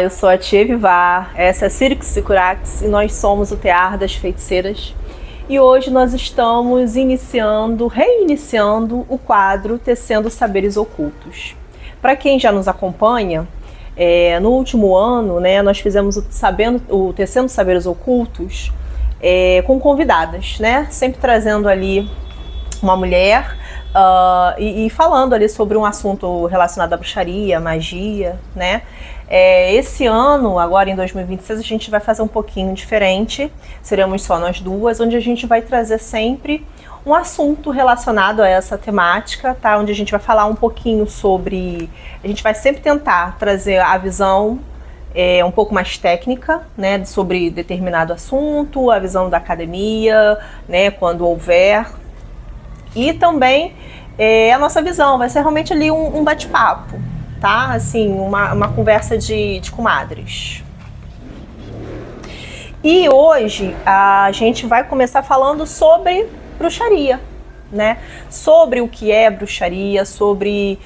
Eu sou a Tia Vivar, essa é a Cirix Sicurax e nós somos o Tear das Feiticeiras. E hoje nós estamos reiniciando o quadro Tecendo Saberes Ocultos. Para quem já nos acompanha, no último ano, nós fizemos o Tecendo Saberes Ocultos com convidadas, sempre trazendo ali uma mulher e falando ali sobre um assunto relacionado à bruxaria, magia, Esse ano, agora em 2026, a gente vai fazer um pouquinho diferente, seremos só nós duas, onde a gente vai trazer sempre um assunto relacionado a essa temática, tá? Onde a gente vai falar um pouquinho sobre... A gente vai sempre tentar trazer a visão um pouco mais técnica, sobre determinado assunto, a visão da academia, quando houver. E também a nossa visão vai ser realmente ali um bate-papo, tá? Assim, uma conversa de comadres. E hoje a gente vai começar falando sobre bruxaria, Sobre o que é bruxaria, sobre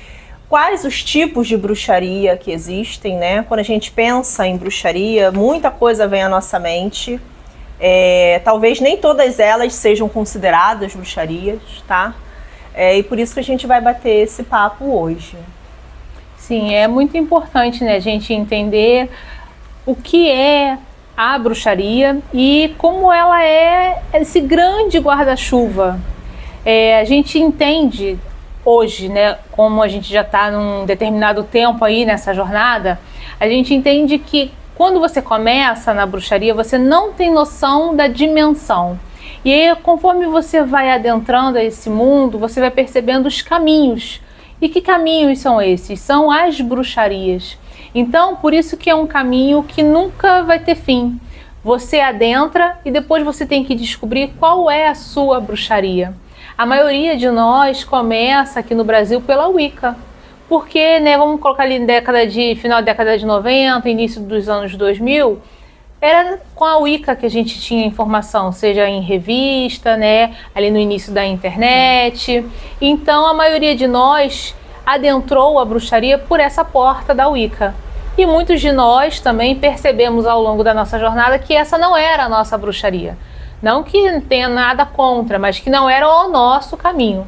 quais os tipos de bruxaria que existem, Quando a gente pensa em bruxaria, muita coisa vem à nossa mente. Talvez nem todas elas sejam consideradas bruxarias, tá? E por isso que a gente vai bater esse papo hoje. Sim, é muito importante, a gente entender o que é a bruxaria e como ela é esse grande guarda-chuva. A gente entende hoje, como a gente já está num determinado tempo aí nessa jornada, a gente entende que quando você começa na bruxaria, você não tem noção da dimensão. E aí, conforme você vai adentrando esse mundo, você vai percebendo os caminhos. E que caminhos são esses? São as bruxarias. Então, por isso que é um caminho que nunca vai ter fim. Você adentra e depois você tem que descobrir qual é a sua bruxaria. A maioria de nós começa aqui no Brasil pela Wicca. Porque, vamos colocar ali final da década de 90, início dos anos 2000, era com a Wicca que a gente tinha informação, seja em revista, ali no início da internet. Então, a maioria de nós adentrou a bruxaria por essa porta da Wicca. E muitos de nós também percebemos ao longo da nossa jornada que essa não era a nossa bruxaria. Não que tenha nada contra, mas que não era o nosso caminho.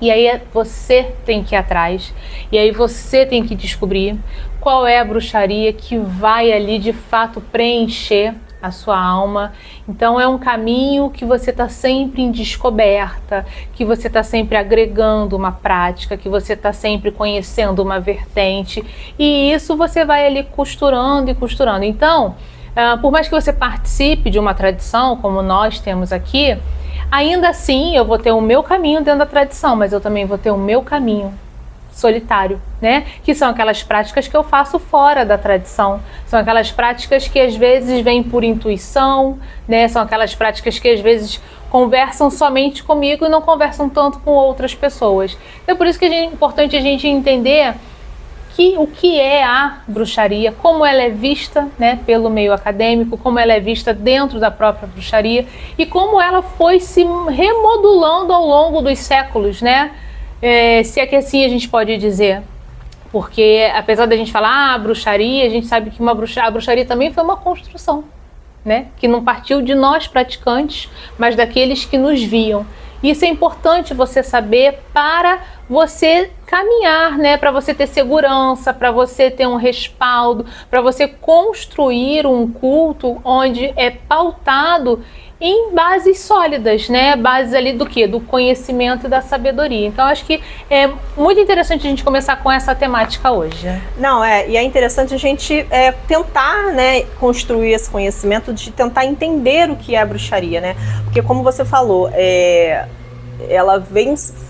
E aí você tem que ir atrás, e aí você tem que descobrir qual é a bruxaria que vai ali de fato preencher a sua alma. Então é um caminho que você está sempre em descoberta, que você está sempre agregando uma prática, que você está sempre conhecendo uma vertente, e isso você vai ali costurando e costurando. Então, por mais que você participe de uma tradição, como nós temos aqui, ainda assim eu vou ter o meu caminho dentro da tradição, mas eu também vou ter o meu caminho solitário, Que são aquelas práticas que eu faço fora da tradição. São aquelas práticas que às vezes vêm por intuição, São aquelas práticas que às vezes conversam somente comigo e não conversam tanto com outras pessoas. Então é por isso que é importante a gente entender o que é a bruxaria, como ela é vista pelo meio acadêmico, como ela é vista dentro da própria bruxaria e como ela foi se remodulando ao longo dos séculos, se é que assim a gente pode dizer. Porque apesar da gente falar bruxaria, a gente sabe que a bruxaria também foi uma construção, que não partiu de nós praticantes, mas daqueles que nos viam. Isso é importante você saber para você caminhar, para você ter segurança, para você ter um respaldo, para você construir um culto onde é pautado em bases sólidas, Bases ali do quê? Do conhecimento e da sabedoria. Então, acho que é muito interessante a gente começar com essa temática hoje. Não, e é interessante a gente tentar, construir esse conhecimento, de tentar entender o que é a bruxaria, Porque, como você falou, ela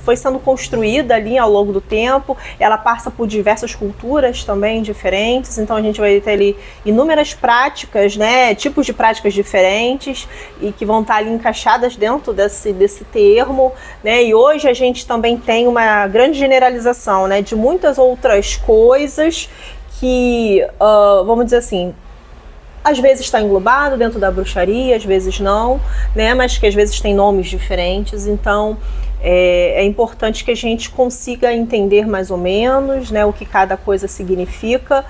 foi sendo construída ali ao longo do tempo, ela passa por diversas culturas também diferentes, então a gente vai ter ali inúmeras práticas, tipos de práticas diferentes e que vão estar ali encaixadas dentro desse termo, e hoje a gente também tem uma grande generalização, de muitas outras coisas que, vamos dizer assim, às vezes está englobado dentro da bruxaria, às vezes não, mas que às vezes tem nomes diferentes. Então é importante que a gente consiga entender mais ou menos, o que cada coisa significa,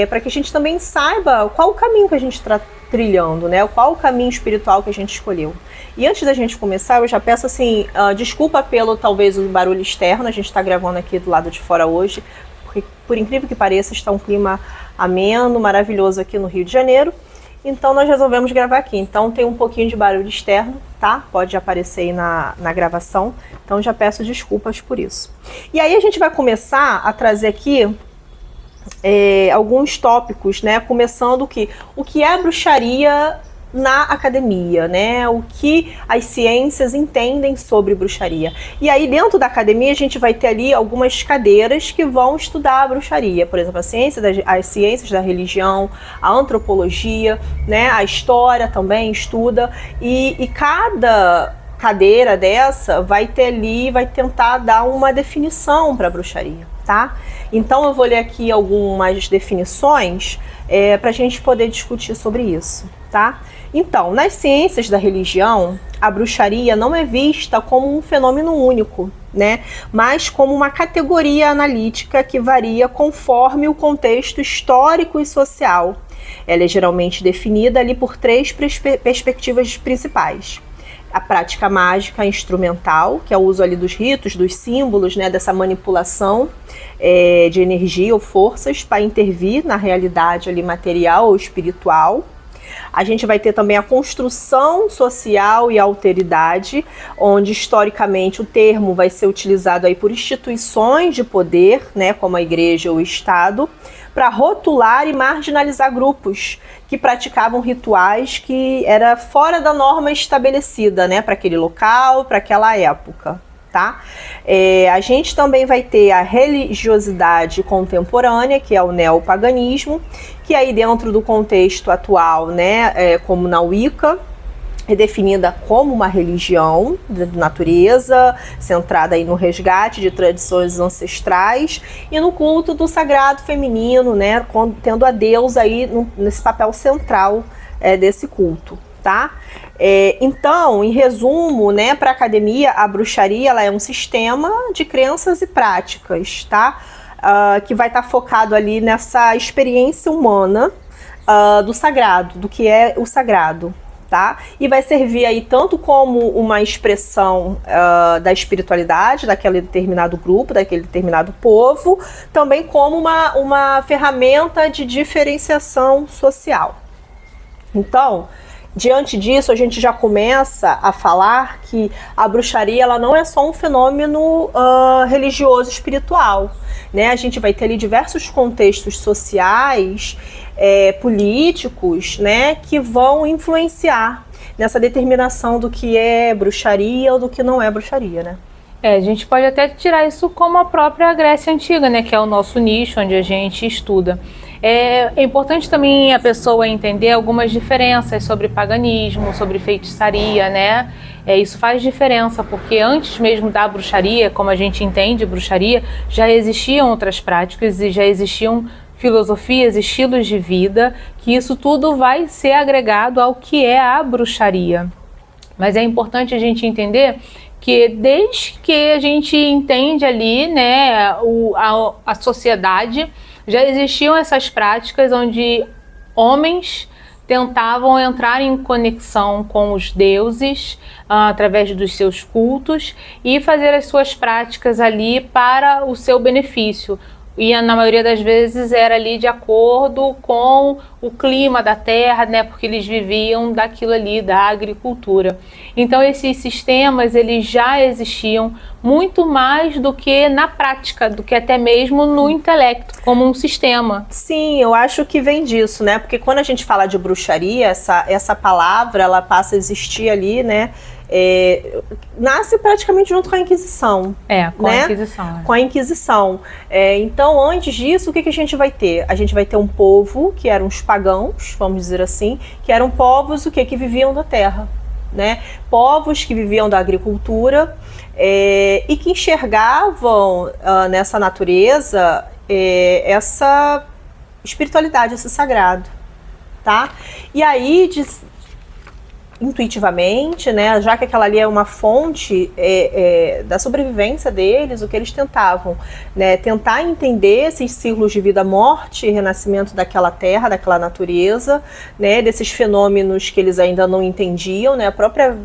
para que a gente também saiba qual o caminho que a gente está trilhando, né? Qual o caminho espiritual que a gente escolheu. E antes da gente começar, eu já peço assim, desculpa pelo talvez o barulho externo, a gente está gravando aqui do lado de fora hoje, porque por incrível que pareça está um clima ameno, maravilhoso aqui no Rio de Janeiro, então nós resolvemos gravar aqui. Então tem um pouquinho de barulho externo, tá? Pode aparecer aí na gravação, então já peço desculpas por isso. E aí a gente vai começar a trazer aqui alguns tópicos, né? Começando o que é bruxaria na academia, né? O que as ciências entendem sobre bruxaria. E aí dentro da academia a gente vai ter ali algumas cadeiras que vão estudar a bruxaria, por exemplo, as ciências da religião, a antropologia, né? A história também estuda, e cada cadeira dessa vai ter ali, vai tentar dar uma definição para a bruxaria, tá? Então eu vou ler aqui algumas definições para a gente poder discutir sobre isso, tá? Então, nas ciências da religião, a bruxaria não é vista como um fenômeno único, né? Mas como uma categoria analítica que varia conforme o contexto histórico e social. Ela é geralmente definida ali por 3 perspectivas principais. A prática mágica instrumental, que é o uso ali dos ritos, dos símbolos, né, dessa manipulação de energia ou forças para intervir na realidade ali material ou espiritual. A gente vai ter também a construção social e a alteridade, onde historicamente o termo vai ser utilizado aí por instituições de poder, né, como a igreja ou o Estado, para rotular e marginalizar grupos que praticavam rituais que era fora da norma estabelecida, né, para aquele local, para aquela época. Tá? A gente também vai ter a religiosidade contemporânea, que é o neopaganismo, que aí dentro do contexto atual, né, como na Wicca, é definida como uma religião de natureza, centrada aí no resgate de tradições ancestrais e no culto do sagrado feminino, né, tendo a deusa aí nesse papel central desse culto. Tá? Então, em resumo, né, para a academia, a bruxaria ela é um sistema de crenças e práticas, tá? Que vai estar focado ali nessa experiência humana do sagrado, do que é o sagrado, tá? E vai servir aí tanto como uma expressão da espiritualidade daquele determinado grupo, daquele determinado povo, também como uma ferramenta de diferenciação social. Então, diante disso, a gente já começa a falar que a bruxaria ela não é só um fenômeno religioso espiritual, né? A gente vai ter ali diversos contextos sociais, políticos, né, que vão influenciar nessa determinação do que é bruxaria ou do que não é bruxaria, né? A gente pode até tirar isso como a própria Grécia Antiga, né, que é o nosso nicho onde a gente estuda. É importante também a pessoa entender algumas diferenças sobre paganismo, sobre feitiçaria, né? Isso faz diferença, porque antes mesmo da bruxaria, como a gente entende bruxaria, já existiam outras práticas e já existiam filosofias, estilos de vida, que isso tudo vai ser agregado ao que é a bruxaria. Mas é importante a gente entender que desde que a gente entende ali, né, a sociedade, já existiam essas práticas onde homens tentavam entrar em conexão com os deuses através dos seus cultos e fazer as suas práticas ali para o seu benefício. E na maioria das vezes era ali de acordo com o clima da terra, né, porque eles viviam daquilo ali, da agricultura. Então esses sistemas eles já existiam muito mais do que na prática, do que até mesmo no intelecto, como um sistema. Sim, eu acho que vem disso, né, porque quando a gente fala de bruxaria, essa palavra ela passa a existir ali, né, nasce praticamente junto com a Inquisição. Com a Inquisição. Com a Inquisição. Então, antes disso, o que a gente vai ter? A gente vai ter um povo, que eram os pagãos, vamos dizer assim, que eram povos que viviam da terra, né? Povos que viviam da agricultura e que enxergavam nessa natureza essa espiritualidade, esse sagrado, tá? E aí intuitivamente, né, já que aquela ali é uma fonte da sobrevivência deles, o que eles tentavam, né, tentar entender esses ciclos de vida, morte e renascimento daquela terra, daquela natureza, né, desses fenômenos que eles ainda não entendiam, né, a própria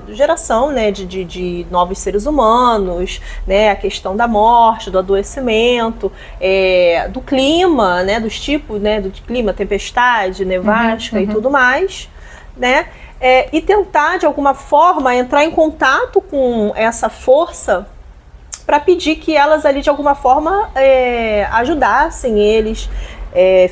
geração, né, de novos seres humanos, né, a questão da morte, do adoecimento, do clima, né, dos tipos, né, do clima, tempestade, nevasca e tudo mais, né, e tentar de alguma forma entrar em contato com essa força para pedir que elas ali de alguma forma ajudassem eles,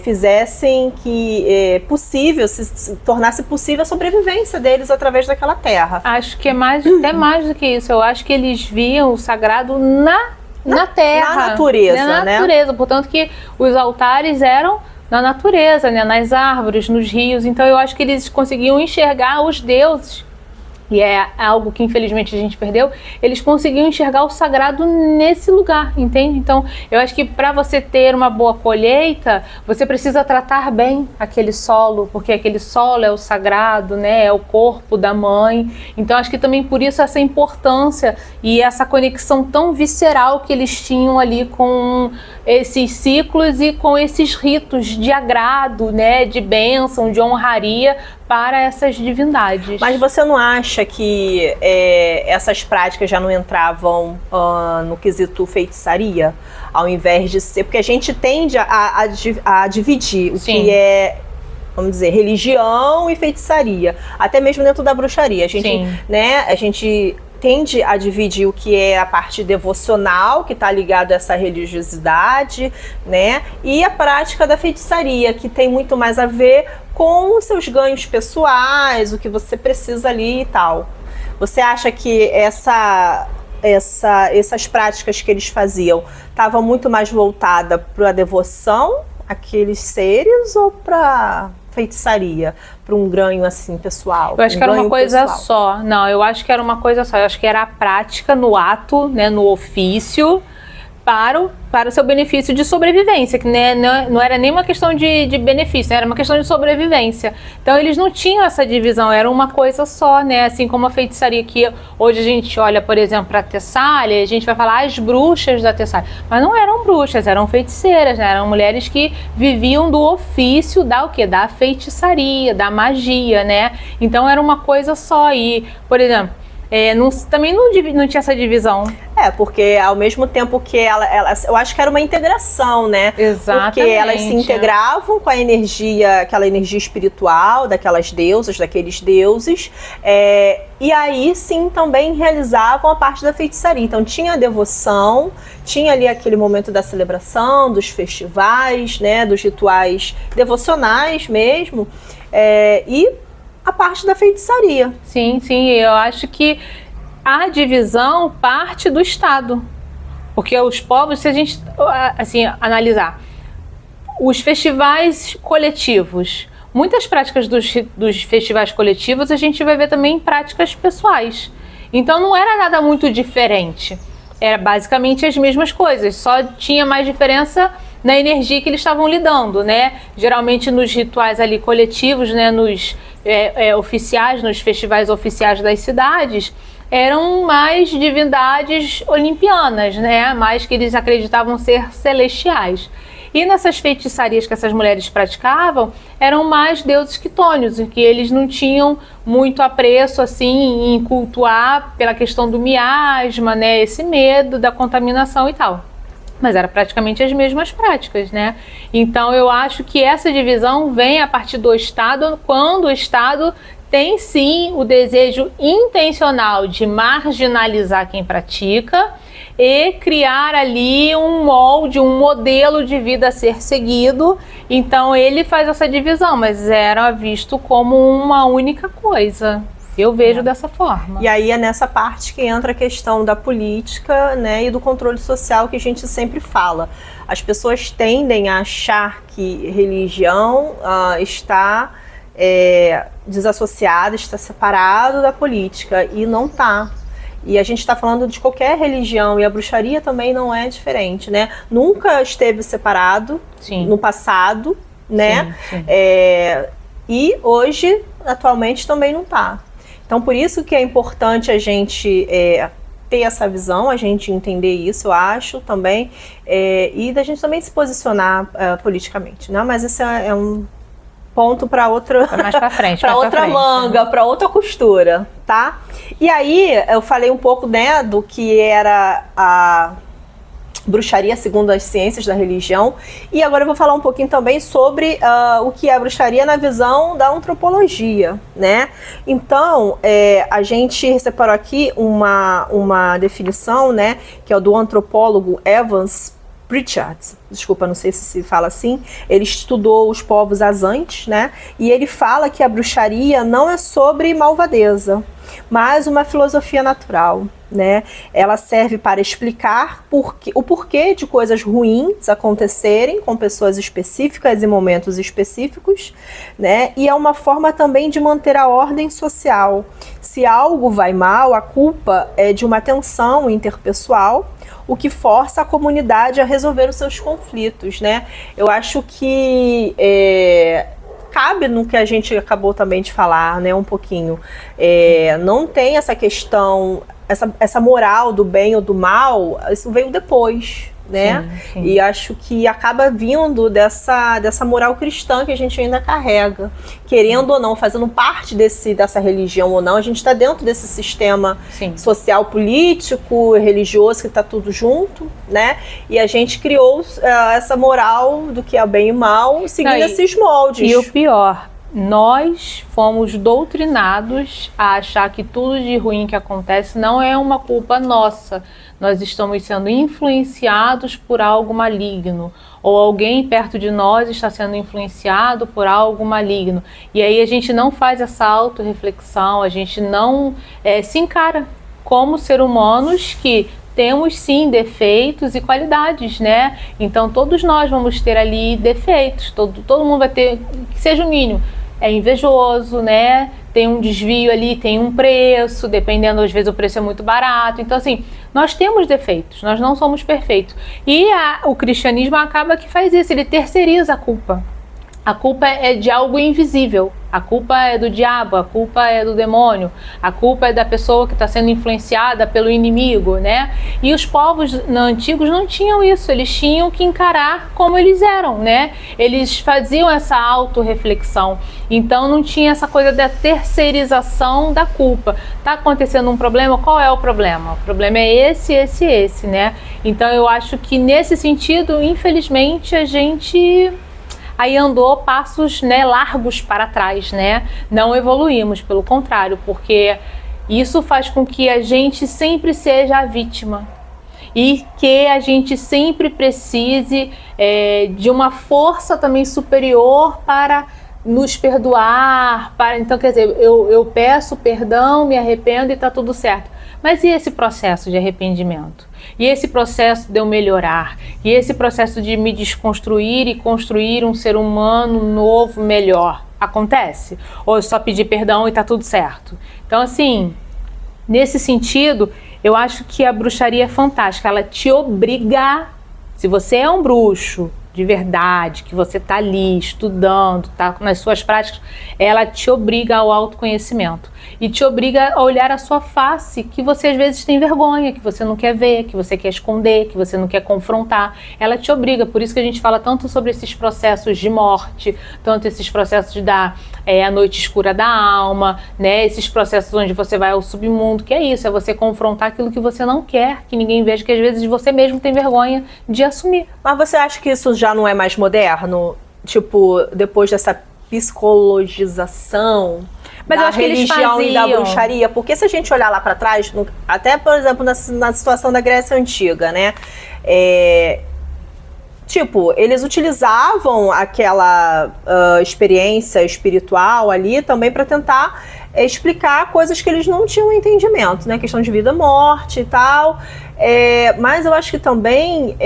fizessem que possível, se tornasse possível a sobrevivência deles através daquela terra. Acho que até mais do que isso. Eu acho que eles viam o sagrado na terra, na natureza, né? Na natureza, portanto que os altares eram na natureza, né? Nas árvores, nos rios. Então eu acho que eles conseguiam enxergar os deuses, e é algo que infelizmente a gente perdeu. Eles conseguiam enxergar o sagrado nesse lugar, entende? Então eu acho que para você ter uma boa colheita, você precisa tratar bem aquele solo, porque aquele solo é o sagrado, né? É o corpo da mãe. Então acho que também por isso essa importância e essa conexão tão visceral que eles tinham ali com esses ciclos e com esses ritos de agrado, né? De bênção, de honraria para essas divindades. Mas você não acha que essas práticas já não entravam no quesito feitiçaria, ao invés de ser... Porque a gente tende a dividir o que é, vamos dizer, religião e feitiçaria, até mesmo dentro da bruxaria. A gente tende a dividir o que é a parte devocional, que está ligado a essa religiosidade, né? E a prática da feitiçaria, que tem muito mais a ver com os seus ganhos pessoais, o que você precisa ali e tal. Você acha que essas práticas que eles faziam estavam muito mais voltadas para a devoção àqueles seres ou para feitiçaria, para um ganho assim pessoal? Eu acho que era uma coisa só. Não, eu acho que era uma coisa só. Eu acho que era a prática no ato, né, no ofício, para o seu benefício de sobrevivência, que né, não era nem uma questão de benefício, né, era uma questão de sobrevivência. Então eles não tinham essa divisão, era uma coisa só, né, assim como a feitiçaria que hoje a gente olha, por exemplo, para a Tessália, a gente vai falar as bruxas da Tessália, mas não eram bruxas, eram feiticeiras, né, eram mulheres que viviam do ofício da feitiçaria, da magia, né, então era uma coisa só. E, por exemplo, também não tinha essa divisão. Porque ao mesmo tempo que eu acho que era uma integração, né? Exatamente. Porque elas se integravam com a energia, aquela energia espiritual daquelas deusas, daqueles deuses, e aí sim também realizavam a parte da feitiçaria. Então tinha a devoção, tinha ali aquele momento da celebração, dos festivais, né? Dos rituais devocionais mesmo, e a parte da feitiçaria. Sim, eu acho que a divisão parte do Estado, porque os povos, se a gente assim, analisar, os festivais coletivos, muitas práticas dos festivais coletivos a gente vai ver também práticas pessoais, então não era nada muito diferente, era basicamente as mesmas coisas, só tinha mais diferença na energia que eles estavam lidando, né? Geralmente nos rituais ali coletivos, né? Nos oficiais, nos festivais oficiais das cidades, eram mais divindades olimpianas, né? Mais que eles acreditavam ser celestiais. E nessas feitiçarias que essas mulheres praticavam, eram mais deuses quitônios, em que eles não tinham muito apreço assim em cultuar pela questão do miasma, né? Esse medo da contaminação e tal. Mas era praticamente as mesmas práticas, né? Então eu acho que essa divisão vem a partir do Estado, quando o Estado tem sim o desejo intencional de marginalizar quem pratica e criar ali um molde, um modelo de vida a ser seguido. Então ele faz essa divisão, mas era visto como uma única coisa. Eu vejo dessa forma. E aí é nessa parte que entra a questão da política, né, e do controle social que a gente sempre fala. As pessoas tendem a achar que religião está desassociada, está separado da política, e não está. E a gente está falando de qualquer religião, e a bruxaria também não é diferente, né? Nunca esteve separado no passado, né? Sim. E hoje, atualmente, também não está. Então, por isso que é importante a gente ter essa visão, a gente entender isso, eu acho, também, e da gente também se posicionar politicamente, né? Mas esse é um ponto para outra, mais para frente, para outra manga, para outra costura, tá? E aí eu falei um pouco, né, do que era a bruxaria segundo as ciências da religião, e agora eu vou falar um pouquinho também sobre o que é a bruxaria na visão da antropologia, né? Então, a gente separou aqui uma definição, né, que é do antropólogo Evans Pritchard, desculpa, não sei se fala assim. Ele estudou os povos azantes, né? E ele fala que a bruxaria não é sobre malvadeza, mas uma filosofia natural, né? Ela serve para explicar o porquê de coisas ruins acontecerem com pessoas específicas em momentos específicos, né? E é uma forma também de manter a ordem social. Se algo vai mal, a culpa é de uma tensão interpessoal, o que força a comunidade a resolver os seus conflitos, né? Eu acho que cabe no que a gente acabou também de falar, né, um pouquinho. Não tem essa questão, essa moral do bem ou do mal, isso veio depois, né? Sim, sim. E acho que acaba vindo dessa moral cristã que a gente ainda carrega. Querendo ou não, fazendo parte dessa religião ou não, a gente está dentro desse sistema social, político, religioso, que está tudo junto, né? E a gente criou essa moral do que é bem e mal, seguindo esses moldes. E o pior, nós fomos doutrinados a achar que tudo de ruim que acontece não é uma culpa nossa. Nós estamos sendo influenciados por algo maligno, ou alguém perto de nós está sendo influenciado por algo maligno. E aí a gente não faz essa autorreflexão, a gente não se encara como ser humanos que temos sim defeitos e qualidades, né? Então todos nós vamos ter ali defeitos, todo mundo vai ter, que seja o mínimo. É invejoso, né? Tem um desvio ali, tem um preço, dependendo, às vezes o preço é muito barato. Então, assim, nós temos defeitos, nós não somos perfeitos. E o cristianismo acaba que faz isso, ele terceiriza a culpa. A culpa é de algo invisível, a culpa é do diabo, a culpa é do demônio, a culpa é da pessoa que está sendo influenciada pelo inimigo, né? E os povos antigos não tinham isso, eles tinham que encarar como eles eram, né? Eles faziam essa autorreflexão, então não tinha essa coisa da terceirização da culpa. Tá acontecendo um problema, qual é o problema? O problema é esse, né? Então eu acho que nesse sentido, infelizmente, a gente aí andou passos, né, largos para trás, né? Não evoluímos, pelo contrário, porque isso faz com que a gente sempre seja a vítima e que a gente sempre precise de uma força também superior para nos perdoar. Então, quer dizer, eu peço perdão, me arrependo e está tudo certo. Mas e esse processo de arrependimento? E esse processo de eu melhorar? E esse processo de me desconstruir e construir um ser humano novo, melhor? Acontece? Ou eu só pedir perdão e tá tudo certo? Então, assim, nesse sentido, eu acho que a bruxaria é fantástica. Ela te obriga, se você é um bruxo de verdade, que você tá ali estudando, tá nas suas práticas, ela te obriga ao autoconhecimento e te obriga a olhar a sua face, que você às vezes tem vergonha, que você não quer ver, que você quer esconder, que você não quer confrontar. Ela te obriga, por isso que a gente fala tanto sobre esses processos de morte, tanto esses processos da a noite escura da alma, né? Esses processos onde você vai ao submundo, que é isso, é você confrontar aquilo que você não quer que ninguém veja, que às vezes você mesmo tem vergonha de assumir. Mas você acha que isso já não é mais moderno? Tipo, depois dessa psicologização da religião e da bruxaria? Porque se a gente olhar lá para trás, até, por exemplo, na situação da Grécia Antiga, né? Tipo, eles utilizavam aquela experiência espiritual ali também para tentar explicar coisas que eles não tinham entendimento, né? Questão de vida, morte e tal. Mas eu acho que também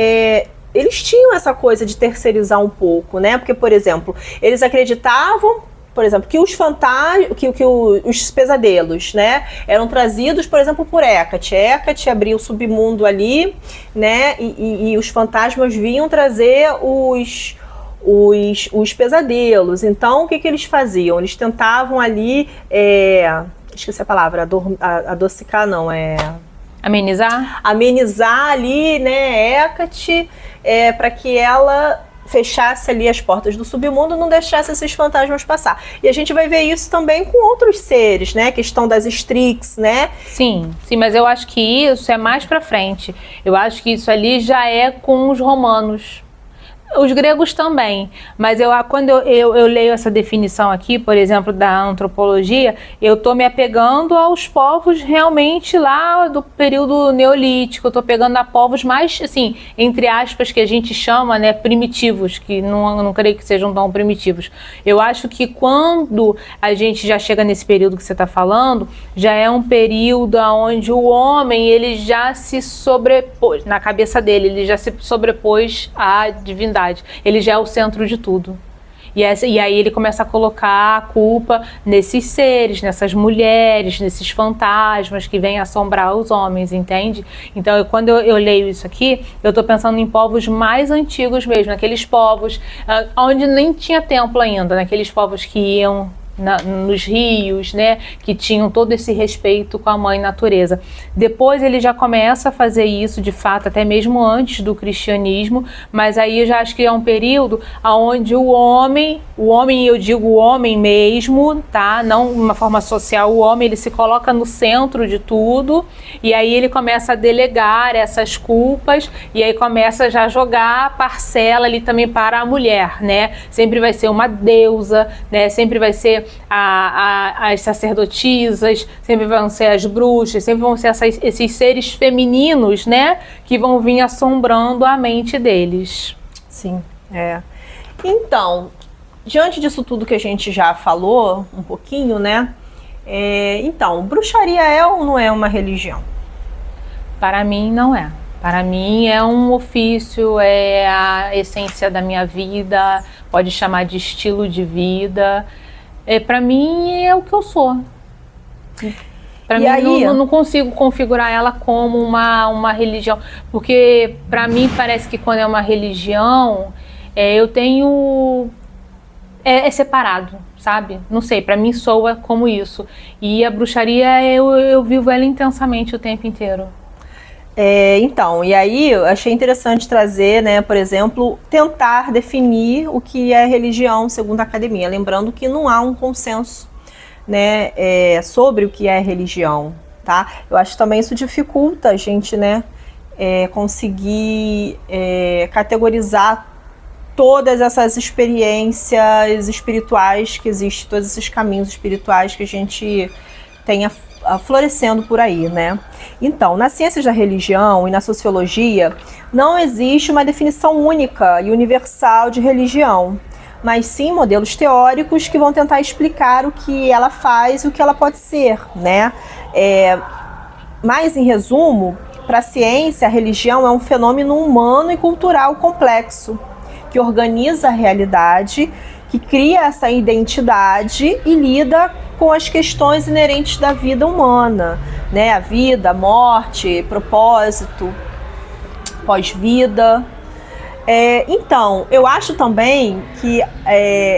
eles tinham essa coisa de terceirizar um pouco, né? Porque, por exemplo, eles acreditavam, por exemplo, que os fantasmas, que os pesadelos, né, eram trazidos, por exemplo, por Hecate. Hecate abria o submundo ali, né, e os fantasmas vinham trazer os pesadelos. Então, o que eles faziam? Eles tentavam ali, esqueci a palavra, adocicar não, amenizar ali, né, Hecate, para que ela fechasse ali as portas do submundo, não deixasse esses fantasmas passar. E a gente vai ver isso também com outros seres, né? A questão das Strix, né? Sim, mas eu acho que isso é mais pra frente. Eu acho que isso ali já é com os romanos. Os gregos também, mas quando eu leio essa definição aqui, por exemplo, da antropologia, eu estou me apegando aos povos realmente lá do período neolítico, eu estou pegando a povos mais, assim, entre aspas, que a gente chama, né, primitivos, que não creio que sejam tão primitivos. Eu acho que quando a gente já chega nesse período que você está falando, já é um período onde o homem, ele já se sobrepôs, na cabeça dele, ele já se sobrepôs à divindade. Ele já é o centro de tudo. E aí ele começa a colocar a culpa nesses seres, nessas mulheres, nesses fantasmas que vêm assombrar os homens, entende? Então, quando eu leio isso aqui, eu estou pensando em povos mais antigos mesmo, naqueles povos onde nem tinha templo ainda, naqueles povos que iam nos rios, né, que tinham todo esse respeito com a mãe natureza. Depois ele já começa a fazer isso, de fato, até mesmo antes do cristianismo, mas aí eu já acho que é um período onde o homem, eu digo o homem mesmo, tá, não uma forma social, o homem ele se coloca no centro de tudo, e aí ele começa a delegar essas culpas, e aí começa já a jogar a parcela ali também para a mulher, né, sempre vai ser uma deusa, né, sempre vai ser as sacerdotisas, sempre vão ser as bruxas, sempre vão ser esses seres femininos, né, que vão vir assombrando a mente deles. Sim, Então, diante disso tudo que a gente já falou um pouquinho, né, então, bruxaria é ou não é uma religião? Para mim, não é. Para mim é um ofício, é a essência da minha vida, pode chamar de estilo de vida. Para mim é o que eu sou. Para mim aí, não consigo configurar ela como uma religião, porque para mim parece que quando é uma religião, eu tenho separado, sabe? Não sei, para mim soa como isso. E a bruxaria eu vivo ela intensamente o tempo inteiro. Então, e aí eu achei interessante trazer, né, por exemplo, tentar definir o que é religião segundo a academia, lembrando que não há um consenso, né, sobre o que é religião, tá? Eu acho que também isso dificulta a gente, né, conseguir categorizar todas essas experiências espirituais que existem, todos esses caminhos espirituais que a gente tem florescendo por aí, né? Então, nas ciências da religião e na sociologia, não existe uma definição única e universal de religião, mas sim modelos teóricos que vão tentar explicar o que ela faz e o que ela pode ser, né? Mas, em resumo, para a ciência, a religião é um fenômeno humano e cultural complexo, que organiza a realidade, que cria essa identidade e lida com as questões inerentes da vida humana, né? A vida, a morte, propósito, pós-vida. Então, eu acho também que...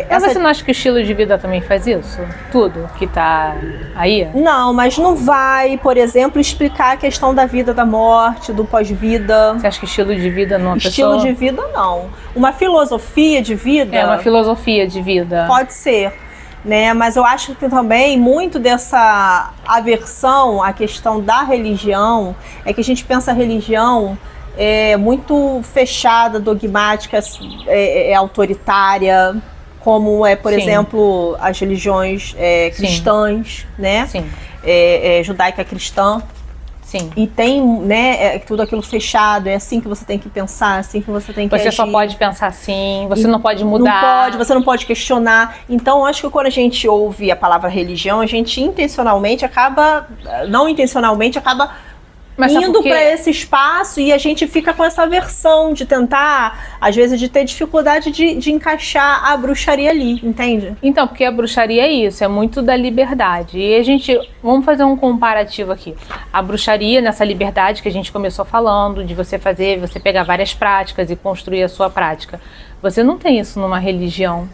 Mas você não acha que o estilo de vida também faz isso? Tudo que tá aí? Não, mas não vai, por exemplo, explicar a questão da vida, da morte, do pós-vida. Você acha que estilo de vida numa pessoa? Estilo de vida, não. Uma filosofia de vida... uma filosofia de vida. Pode ser, né? Mas eu acho que também muito dessa aversão à questão da religião é que a gente pensa a religião muito fechada, dogmática, autoritária, como por exemplo, as religiões cristãs, né? Sim. Judaica cristã. Sim. E tem, né, tudo aquilo fechado, é assim que você tem que pensar, assim que você tem que agir. Você só pode pensar assim, você não pode mudar. Não pode, você não pode questionar. Então, acho que quando a gente ouve a palavra religião, a gente intencionalmente acaba, não intencionalmente, acaba indo para esse espaço e a gente fica com essa aversão de tentar, às vezes, de ter dificuldade de encaixar a bruxaria ali, entende? Então, porque a bruxaria é isso, é muito da liberdade. E vamos fazer um comparativo aqui. A bruxaria, nessa liberdade que a gente começou falando, de você pegar várias práticas e construir a sua prática. Você não tem isso numa religião.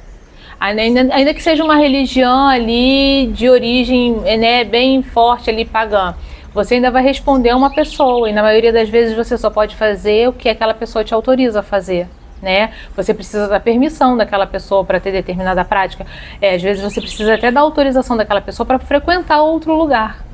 Ainda que seja uma religião ali de origem, né, bem forte ali, pagã, você ainda vai responder a uma pessoa, e na maioria das vezes você só pode fazer o que aquela pessoa te autoriza a fazer, né? Você precisa da permissão daquela pessoa para ter determinada prática. Às vezes você precisa até da autorização daquela pessoa para frequentar outro lugar.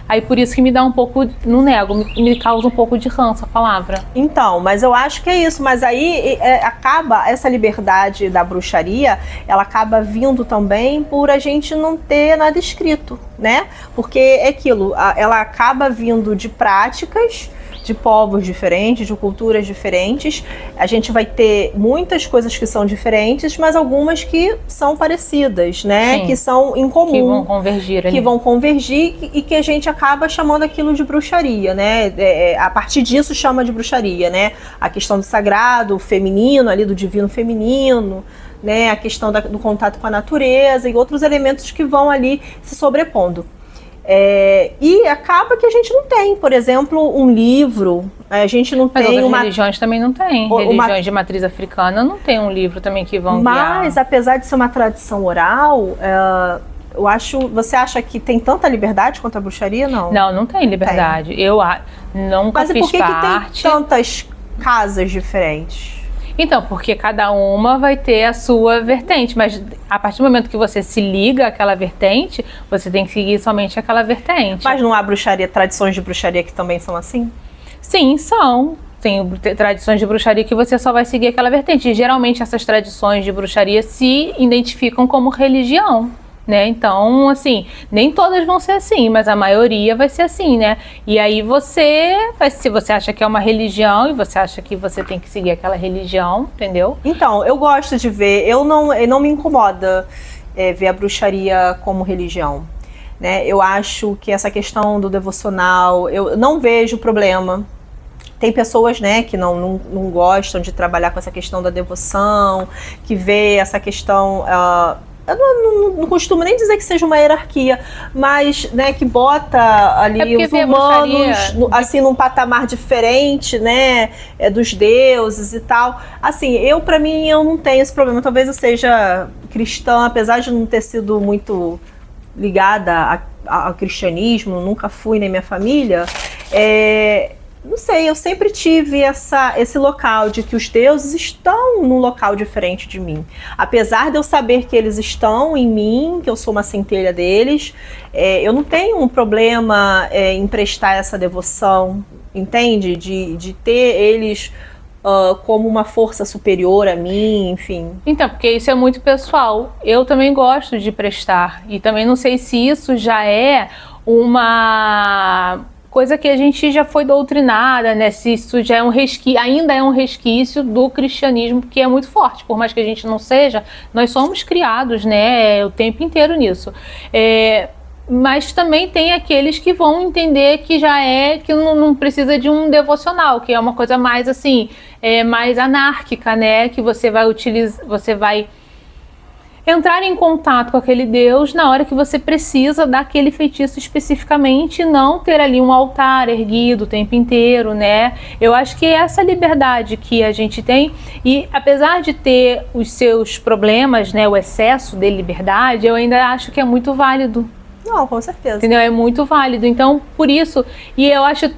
Aí por isso que me dá um pouco, não nego, me causa um pouco de ranço a palavra. Então, mas eu acho que é isso. Mas aí acaba, essa liberdade da bruxaria, ela acaba vindo também por a gente não ter nada escrito, né? Porque é aquilo, ela acaba vindo de práticas de povos diferentes, de culturas diferentes. A gente vai ter muitas coisas que são diferentes, mas algumas que são parecidas, né? Sim. Que são em comum. Que vão convergir ali. Que vão convergir e que a gente acaba chamando aquilo de bruxaria, né? A partir disso chama de bruxaria, né? A questão do sagrado, feminino, ali do divino feminino, né? A questão do contato com a natureza e outros elementos que vão ali se sobrepondo. E acaba que a gente não tem, por exemplo, um livro, a gente não mas tem outras religiões também não tem. Religiões de matriz africana não tem um livro também que vão guiar. Mas apesar de ser uma tradição oral, você acha que tem tanta liberdade quanto a bruxaria? Não. Não tem liberdade. Tem. Eu nunca fiz parte. Mas por que tem tantas casas diferentes? Então, porque cada uma vai ter a sua vertente, mas a partir do momento que você se liga àquela vertente, você tem que seguir somente aquela vertente. Mas não há tradições de bruxaria que também são assim? Sim, são. Tem tradições de bruxaria que você só vai seguir aquela vertente. E geralmente essas tradições de bruxaria se identificam como religião, né? Então, assim, nem todas vão ser assim, mas a maioria vai ser assim, né? E aí se você acha que é uma religião e você acha que você tem que seguir aquela religião, entendeu? Então, eu gosto de ver, eu não me incomoda ver a bruxaria como religião, né? Eu acho que essa questão do devocional, eu não vejo problema. Tem pessoas, né, que não gostam de trabalhar com essa questão da devoção, que vê essa questão... Eu não costumo nem dizer que seja uma hierarquia, mas, né, que bota ali os humanos assim num patamar diferente, né, dos deuses e tal. Assim, pra mim, eu não tenho esse problema. Talvez eu seja cristã, apesar de não ter sido muito ligada ao cristianismo, nunca fui nem minha família. Não sei, eu sempre tive esse local de que os deuses estão num local diferente de mim. Apesar de eu saber que eles estão em mim, que eu sou uma centelha deles, eu não tenho um problema em prestar essa devoção, entende? De ter eles como uma força superior a mim, enfim. Então, porque isso é muito pessoal. Eu também gosto de prestar. E também não sei se isso já é uma... coisa que a gente já foi doutrinada, né? Se isso já é ainda é um resquício do cristianismo, que é muito forte. Por mais que a gente não seja, nós somos criados, né, o tempo inteiro nisso. Mas também tem aqueles que vão entender que que não precisa de um devocional, que é uma coisa mais assim, mais anárquica, né? Que você vai entrar em contato com aquele Deus na hora que você precisa daquele feitiço especificamente, e não ter ali um altar erguido o tempo inteiro, né? Eu acho que é essa liberdade que a gente tem, e apesar de ter os seus problemas, né, o excesso de liberdade, eu ainda acho que é muito válido. Não, com certeza. Entendeu? É muito válido. Então, por isso, e eu acho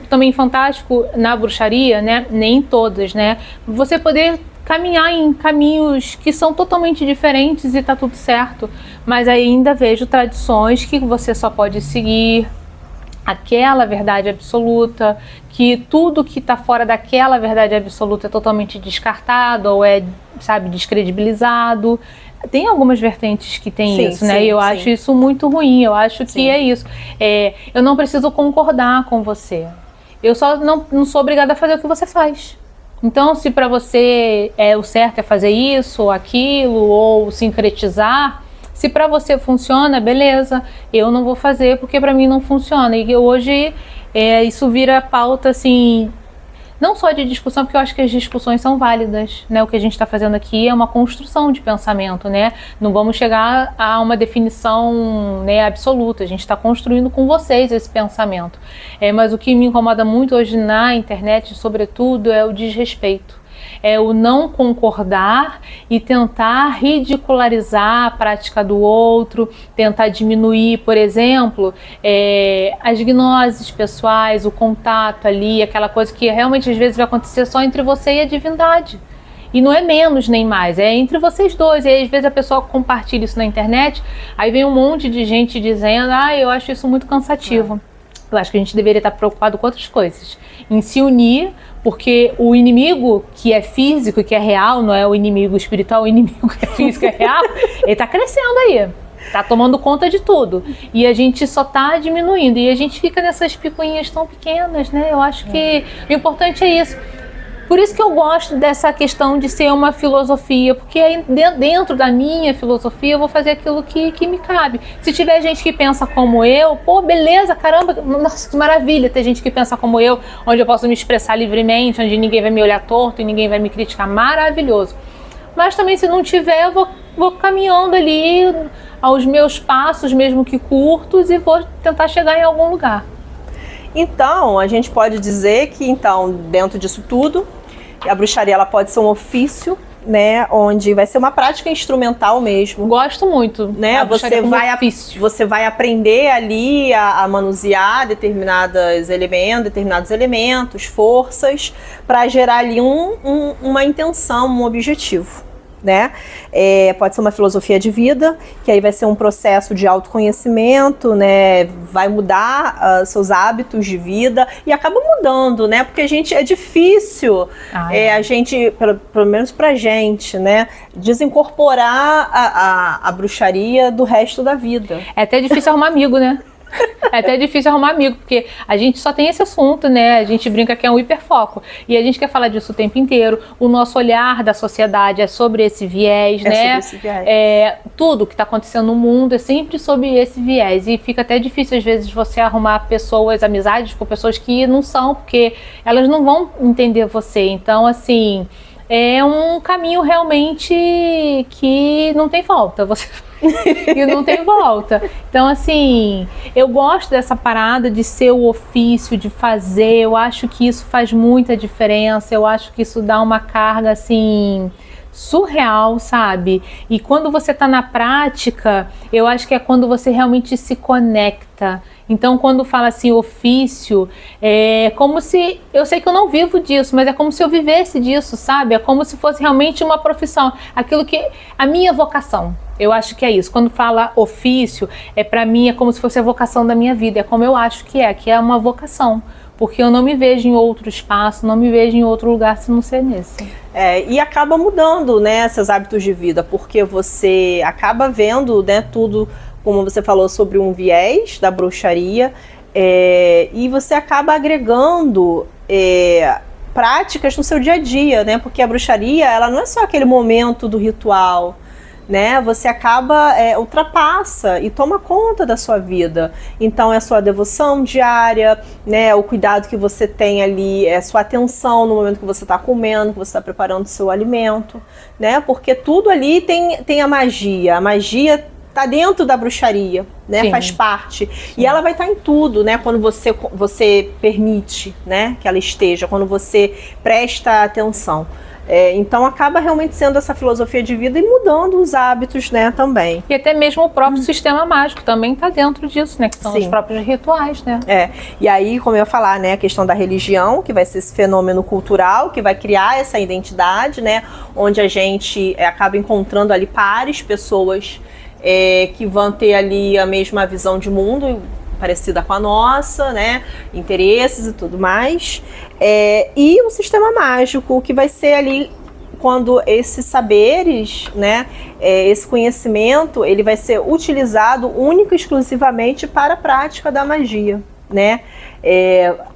também fantástico na bruxaria, né? Nem todas, né? Você poder caminhar em caminhos que são totalmente diferentes e tá tudo certo, mas ainda vejo tradições que você só pode seguir aquela verdade absoluta, que tudo que tá fora daquela verdade absoluta é totalmente descartado ou descredibilizado. Tem algumas vertentes que tem isso, né? E eu acho isso muito ruim, eu acho que é isso. Eu não preciso concordar com você, eu só não sou obrigada a fazer o que você faz. Então, se para você o certo é fazer isso ou aquilo, ou sincretizar, se para você funciona, beleza, eu não vou fazer porque para mim não funciona. E hoje isso vira pauta, assim, não só de discussão, porque eu acho que as discussões são válidas, né? O que a gente está fazendo aqui é uma construção de pensamento, né? Não vamos chegar a uma definição, né, absoluta, a gente está construindo com vocês esse pensamento. Mas o que me incomoda muito hoje na internet, sobretudo, é o desrespeito. É o não concordar e tentar ridicularizar a prática do outro, tentar diminuir, por exemplo, as gnoses pessoais, o contato ali, aquela coisa que realmente às vezes vai acontecer só entre você e a divindade. E não é menos nem mais, é entre vocês dois. E aí, às vezes a pessoa compartilha isso na internet, aí vem um monte de gente dizendo, eu acho isso muito cansativo. Eu acho que a gente deveria estar preocupado com outras coisas, em se unir, porque o inimigo que é físico e que é real, não é o inimigo espiritual, o inimigo que é físico e é real, ele está crescendo aí, está tomando conta de tudo. E a gente só está diminuindo, e a gente fica nessas picuinhas tão pequenas, né? Eu acho que o importante é isso. Por isso que eu gosto dessa questão de ser uma filosofia, porque aí dentro da minha filosofia eu vou fazer aquilo que me cabe. Se tiver gente que pensa como eu, beleza, caramba, nossa, que maravilha ter gente que pensa como eu, onde eu posso me expressar livremente, onde ninguém vai me olhar torto e ninguém vai me criticar, maravilhoso. Mas também se não tiver, eu vou caminhando ali aos meus passos, mesmo que curtos, e vou tentar chegar em algum lugar. Então, a gente pode dizer que, então, dentro disso tudo, a bruxaria ela pode ser um ofício, né, onde vai ser uma prática instrumental mesmo. Gosto muito, né? Você vai aprender ali a manusear determinados elementos, forças, para gerar ali uma intenção, um objetivo. Né? Pode ser uma filosofia de vida, que aí vai ser um processo de autoconhecimento, né? Vai mudar seus hábitos de vida e acaba mudando, né? Porque é difícil a gente, pelo menos pra gente, né? Desincorporar a bruxaria do resto da vida. É até difícil arrumar amigo, né? É até difícil arrumar amigo, porque a gente só tem esse assunto, né? A gente brinca que é um hiperfoco. E a gente quer falar disso o tempo inteiro. O nosso olhar da sociedade é sobre esse viés, né? Sobre esse viés. Tudo que está acontecendo no mundo é sempre sobre esse viés. E fica até difícil, às vezes, você arrumar amizades com pessoas que não são, porque elas não vão entender você. Então, assim, é um caminho realmente que não tem volta. E não tem volta. Então, assim, eu gosto dessa parada de ser o ofício, de fazer. Eu acho que isso faz muita diferença. Eu acho que isso dá uma carga, assim, surreal, sabe? E quando você tá na prática, eu acho que é quando você realmente se conecta. Então, quando fala assim, ofício, é como se... Eu sei que eu não vivo disso, mas é como se eu vivesse disso, sabe? É como se fosse realmente uma profissão. Aquilo que... A minha vocação. Eu acho que é isso. Quando fala ofício, pra mim é como se fosse a vocação da minha vida. É como eu acho que é uma vocação. Porque eu não me vejo em outro espaço, não me vejo em outro lugar se não ser nesse. E acaba mudando, né, seus hábitos de vida, porque você acaba vendo, né, tudo, como você falou, sobre um viés da bruxaria, e você acaba agregando práticas no seu dia a dia, né, porque a bruxaria, ela não é só aquele momento do ritual, né? Você acaba, ultrapassa e toma conta da sua vida. Então é a sua devoção diária, né? O cuidado que você tem ali, é a sua atenção no momento que você está comendo, que você está preparando o seu alimento, né? Porque tudo ali tem a magia. A magia está dentro da bruxaria, né? Sim. Faz parte. Sim. E ela vai estar em tudo, né? Quando você permite, né, que ela esteja, quando você presta atenção. Então acaba realmente sendo essa filosofia de vida e mudando os hábitos, né, também. E até mesmo o próprio sistema mágico também está dentro disso, né, que são os próprios rituais, né. E aí, como eu ia falar, né, a questão da religião, que vai ser esse fenômeno cultural, que vai criar essa identidade, né, onde a gente acaba encontrando ali pares, pessoas que vão ter ali a mesma visão de mundo, parecida com a nossa, né, interesses e tudo mais, e o sistema mágico, que vai ser ali quando esses saberes, né, esse conhecimento, ele vai ser utilizado única e exclusivamente para a prática da magia, né,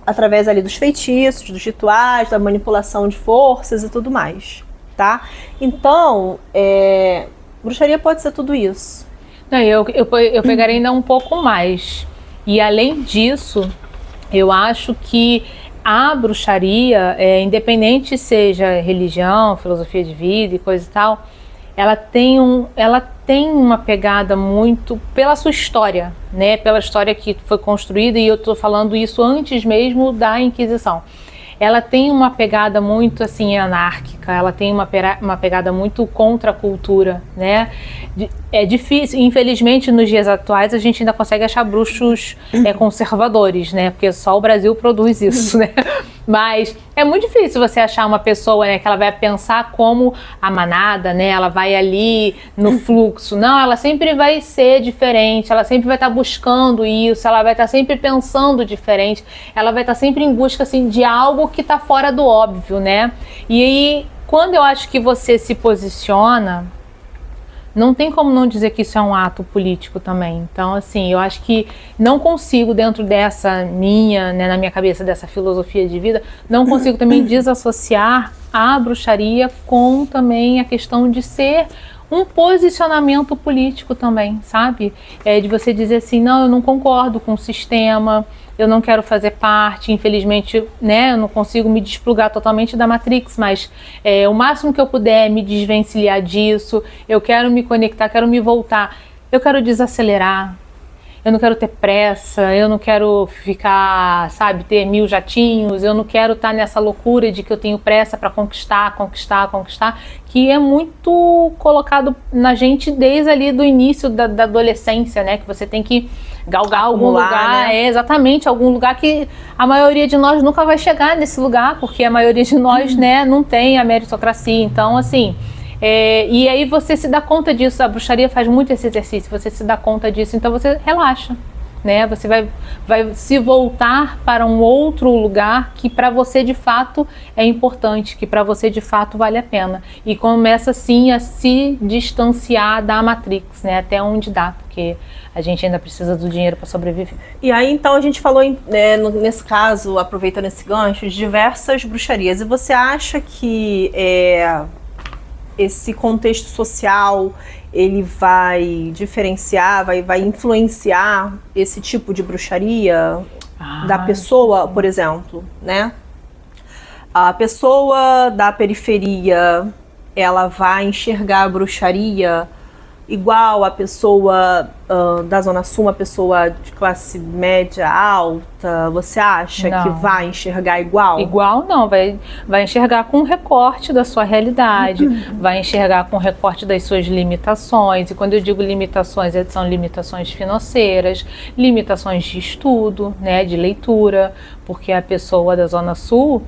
através ali dos feitiços, dos rituais, da manipulação de forças e tudo mais, tá? Então, bruxaria pode ser tudo isso. Não, eu pegaria ainda um pouco mais. E além disso, eu acho que a bruxaria, independente seja religião, filosofia de vida e coisa e tal, ela tem uma pegada muito pela sua história, né? Pela história que foi construída, e eu estou falando isso antes mesmo da Inquisição. ela tem uma pegada muito assim anárquica, ela tem uma pegada muito contra a cultura, né? É difícil, infelizmente nos dias atuais a gente ainda consegue achar bruxos conservadores, né? Porque só o Brasil produz isso, né? Mas é muito difícil você achar uma pessoa, né, que ela vai pensar como a manada, né? Ela vai ali no fluxo. Não, ela sempre vai ser diferente, ela sempre vai estar buscando isso, ela vai estar sempre pensando diferente, ela vai estar sempre em busca assim, de algo que está fora do óbvio, né? E aí, quando eu acho que você se posiciona, não tem como não dizer que isso é um ato político também. Então, assim, eu acho que não consigo, dentro dessa minha, né, na minha cabeça, dessa filosofia de vida, não consigo também desassociar a bruxaria com também a questão de ser um posicionamento político também, sabe? De você dizer assim, não, eu não concordo com o sistema, eu não quero fazer parte, infelizmente, né, eu não consigo me desplugar totalmente da Matrix, mas o máximo que eu puder me desvencilhar disso, eu quero me conectar, quero me voltar, eu quero desacelerar, eu não quero ter pressa, eu não quero ficar, sabe, ter 1000 jatinhos, eu não quero estar nessa loucura de que eu tenho pressa para conquistar, que é muito colocado na gente desde ali do início da adolescência, né, que você tem que galgar algum lugar, né? Exatamente, algum lugar que a maioria de nós nunca vai chegar nesse lugar, porque a maioria de nós, né, não tem a meritocracia, então assim... e aí você se dá conta disso, a bruxaria faz muito esse exercício, você se dá conta disso, então você relaxa, né? Você vai se voltar para um outro lugar que para você de fato é importante, que para você de fato vale a pena, e começa assim a se distanciar da Matrix, né? Até onde dá, porque a gente ainda precisa do dinheiro para sobreviver. E aí então a gente falou, nesse caso, aproveitando esse gancho, de diversas bruxarias, e você acha que esse contexto social, ele vai diferenciar, vai influenciar esse tipo de bruxaria da pessoa, por exemplo, né? A pessoa da periferia, ela vai enxergar a bruxaria igual a pessoa da Zona Sul, uma pessoa de classe média alta? Você acha que vai enxergar igual? Igual não, vai enxergar com um recorte da sua realidade, vai enxergar com um recorte das suas limitações, e quando eu digo limitações, são limitações financeiras, limitações de estudo, né, de leitura, porque a pessoa da Zona Sul...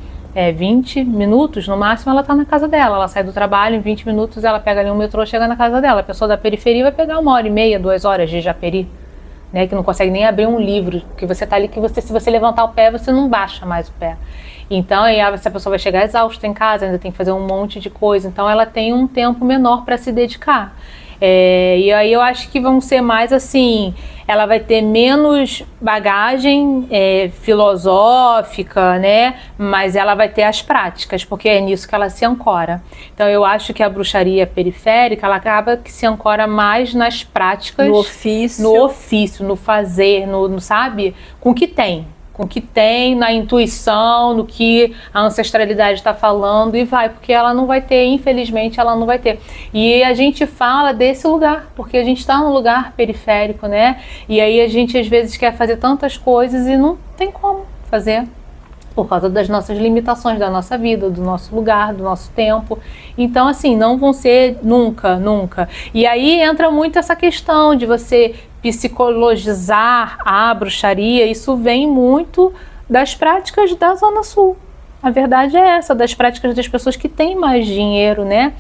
20 minutos, no máximo, ela está na casa dela. Ela sai do trabalho, em 20 minutos ela pega ali um metrô e chega na casa dela. A pessoa da periferia vai pegar 1h30, 2 horas de Japeri, né, que não consegue nem abrir um livro, que você está ali, que se você levantar o pé, você não baixa mais o pé. Então, aí essa pessoa vai chegar exausta em casa, ainda tem que fazer um monte de coisa. Então, ela tem um tempo menor para se dedicar. E aí eu acho que vão ser mais assim, ela vai ter menos bagagem filosófica, né? Mas ela vai ter as práticas, porque é nisso que ela se ancora. Então eu acho que a bruxaria periférica, ela acaba que se ancora mais nas práticas, no ofício, no fazer, no sabe? Com o que tem. Com o que tem, na intuição, no que a ancestralidade está falando, e vai, porque ela não vai ter, infelizmente, ela não vai ter. E a gente fala desse lugar, porque a gente está num lugar periférico, né? E aí a gente às vezes quer fazer tantas coisas e não tem como fazer, por causa das nossas limitações, da nossa vida, do nosso lugar, do nosso tempo. Então, assim, não vão ser nunca. E aí entra muito essa questão de você psicologizar a bruxaria. Isso vem muito das práticas da Zona Sul. A verdade é essa, das práticas das pessoas que têm mais dinheiro, né?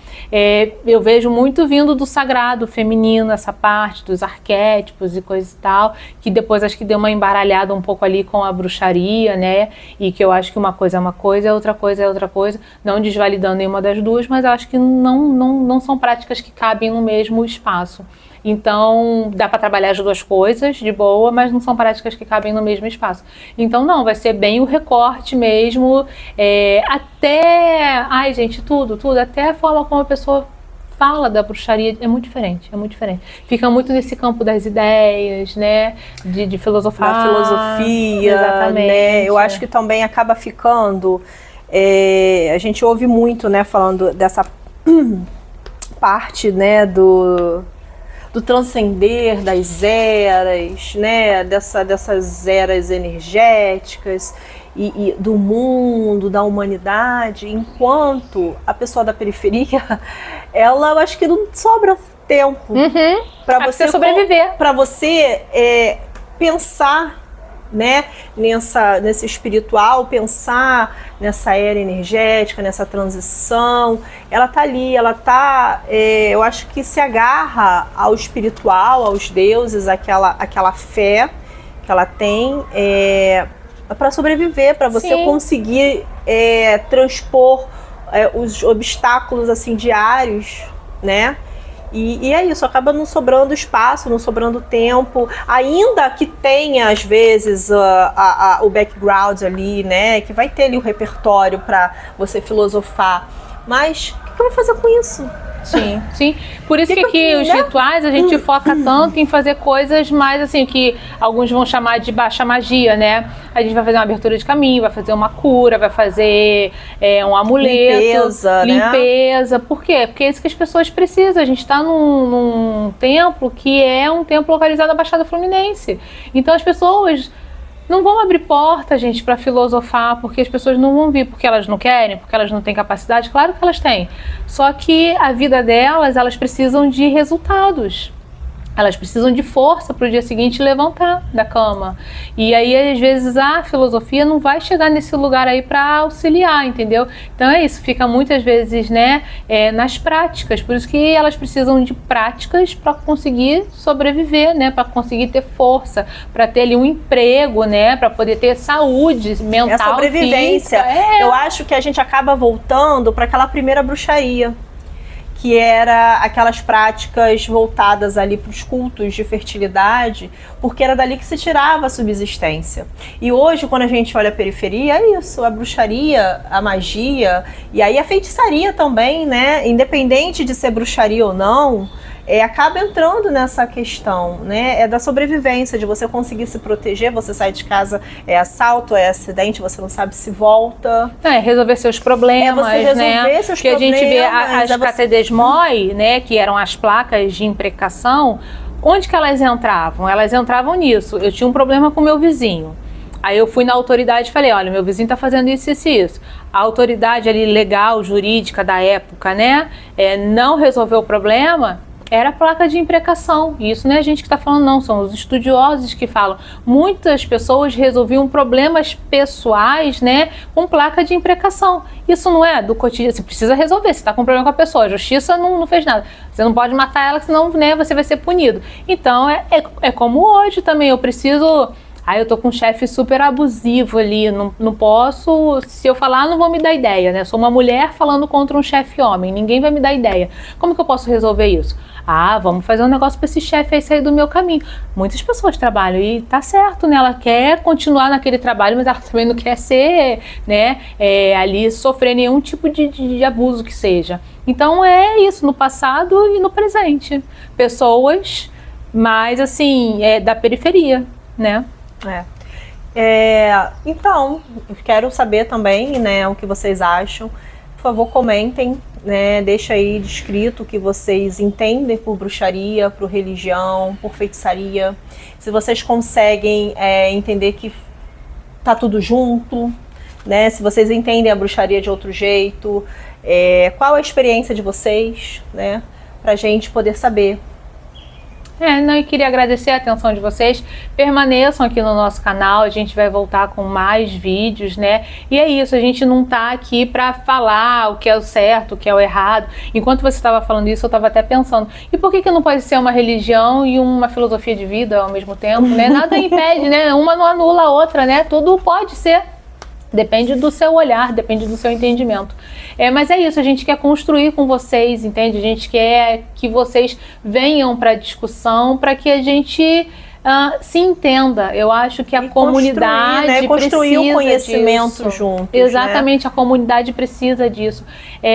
Eu vejo muito vindo do sagrado feminino, essa parte dos arquétipos e coisa e tal, que depois acho que deu uma embaralhada um pouco ali com a bruxaria, né? E que eu acho que uma coisa é uma coisa, outra coisa é outra coisa, não desvalidando nenhuma das duas, mas eu acho que não são práticas que cabem no mesmo espaço. Então, dá para trabalhar as duas coisas de boa, mas não são práticas que cabem no mesmo espaço. Então, não, vai ser bem o recorte mesmo, até... Ai, gente, tudo, até a forma como a pessoa fala da bruxaria é muito diferente, Fica muito nesse campo das ideias, né, de filosofar. Da filosofia, exatamente, né? Eu acho que também acaba ficando... a gente ouve muito, né, falando dessa parte, né, do transcender das eras, né, dessas eras energéticas, e do mundo, da humanidade, enquanto a pessoa da periferia, ela, eu acho que não sobra tempo para você sobreviver, para você pensar, né, nesse espiritual, pensar nessa era energética, nessa transição. Ela tá ali, ela tá, eu acho que se agarra ao espiritual, aos deuses, aquela fé que ela tem, para sobreviver, para você conseguir transpor os obstáculos assim diários, né? E é isso, acaba não sobrando espaço, não sobrando tempo, ainda que tenha às vezes o background ali, né, que vai ter ali o repertório para você filosofar, mas o que eu vou fazer com isso? Sim, sim. Por isso que os rituais a gente foca tanto em fazer coisas mais assim, que alguns vão chamar de baixa magia, né? A gente vai fazer uma abertura de caminho, vai fazer uma cura, vai fazer um amuleto, limpeza. Né? Por quê? Porque é isso que as pessoas precisam. A gente está num templo que é um templo localizado na Baixada Fluminense. Então as pessoas não vão abrir porta, gente, para filosofar, porque as pessoas não vão vir porque elas não querem, porque elas não têm capacidade. Claro que elas têm. Só que a vida delas, elas precisam de resultados. Elas precisam de força para o dia seguinte levantar da cama. E aí, às vezes, a filosofia não vai chegar nesse lugar aí para auxiliar, entendeu? Então é isso, fica muitas vezes, né, nas práticas. Por isso que elas precisam de práticas para conseguir sobreviver, né, para conseguir ter força, para ter ali um emprego, né, para poder ter saúde mental, a sobrevivência. Eu acho que a gente acaba voltando para aquela primeira bruxaria, que era aquelas práticas voltadas ali para os cultos de fertilidade, porque era dali que se tirava a subsistência. E hoje, quando a gente olha a periferia, é isso, a bruxaria, a magia, e aí a feitiçaria também, né? Independente de ser bruxaria ou não, acaba entrando nessa questão, né? É da sobrevivência, de você conseguir se proteger, você sai de casa, é assalto, é acidente, você não sabe se volta. Resolver seus problemas, você resolver né? Seus que problemas, a gente vê as catedesmoi, né? Que eram as placas de imprecação. Onde que elas entravam? Elas entravam nisso. Eu tinha um problema com meu vizinho. Aí eu fui na autoridade e falei, olha, meu vizinho está fazendo isso, isso e isso. A autoridade ali legal, jurídica da época, né? Não resolveu o problema. Era a placa de imprecação. E isso não é a gente que está falando, não. São os estudiosos que falam. Muitas pessoas resolviam problemas pessoais, né, com placa de imprecação. Isso não é do cotidiano. Você precisa resolver. Você está com um problema com a pessoa. A justiça não fez nada. Você não pode matar ela, senão, né, você vai ser punido. Então, é como hoje também. Eu preciso... eu tô com um chefe super abusivo ali, não posso, se eu falar não vão me dar ideia, né? Sou uma mulher falando contra um chefe homem, ninguém vai me dar ideia. Como que eu posso resolver isso? Vamos fazer um negócio para esse chefe aí sair do meu caminho. Muitas pessoas trabalham e tá certo, né? Ela quer continuar naquele trabalho, mas ela também não quer ser, né, ali sofrer nenhum tipo de abuso que seja. Então é isso, no passado e no presente. Pessoas mais, assim, da periferia, né? Então, eu quero saber também, né, o que vocês acham. Por favor, comentem, né, deixa aí descrito o que vocês entendem por bruxaria, por religião, por feitiçaria. Se vocês conseguem entender que tá tudo junto, né, se vocês entendem a bruxaria de outro jeito, qual a experiência de vocês, né, pra gente poder saber. Eu queria agradecer a atenção de vocês. Permaneçam aqui no nosso canal, a gente vai voltar com mais vídeos, né? E é isso, a gente não tá aqui para falar o que é o certo, o que é o errado. Enquanto você estava falando isso, eu estava até pensando, e por que não pode ser uma religião e uma filosofia de vida ao mesmo tempo, né? Nada impede, né? Uma não anula a outra, né? Tudo pode ser. Depende do seu olhar, depende do seu entendimento. Mas é isso, a gente quer construir com vocês, entende? A gente quer que vocês venham para a discussão, para que a gente se entenda. Eu acho que a comunidade precisa construir o conhecimento juntos. Exatamente, né? A comunidade precisa disso.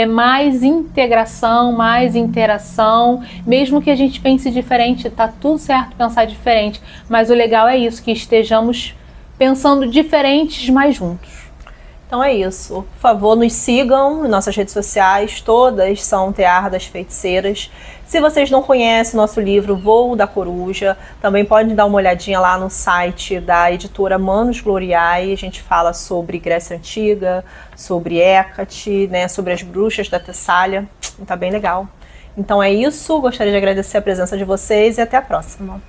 Mais integração, mais interação, mesmo que a gente pense diferente, tá tudo certo pensar diferente, mas o legal é isso, que estejamos pensando diferentes, mas juntos. Então é isso. Por favor, nos sigam em nossas redes sociais, todas são Tear das Feiticeiras. Se vocês não conhecem o nosso livro Voo da Coruja, também podem dar uma olhadinha lá no site da editora Manos Gloriae. A gente fala sobre Grécia Antiga, sobre Hécate, né, sobre as bruxas da Tessália. Tá bem legal. Então é isso, gostaria de agradecer a presença de vocês e até a próxima.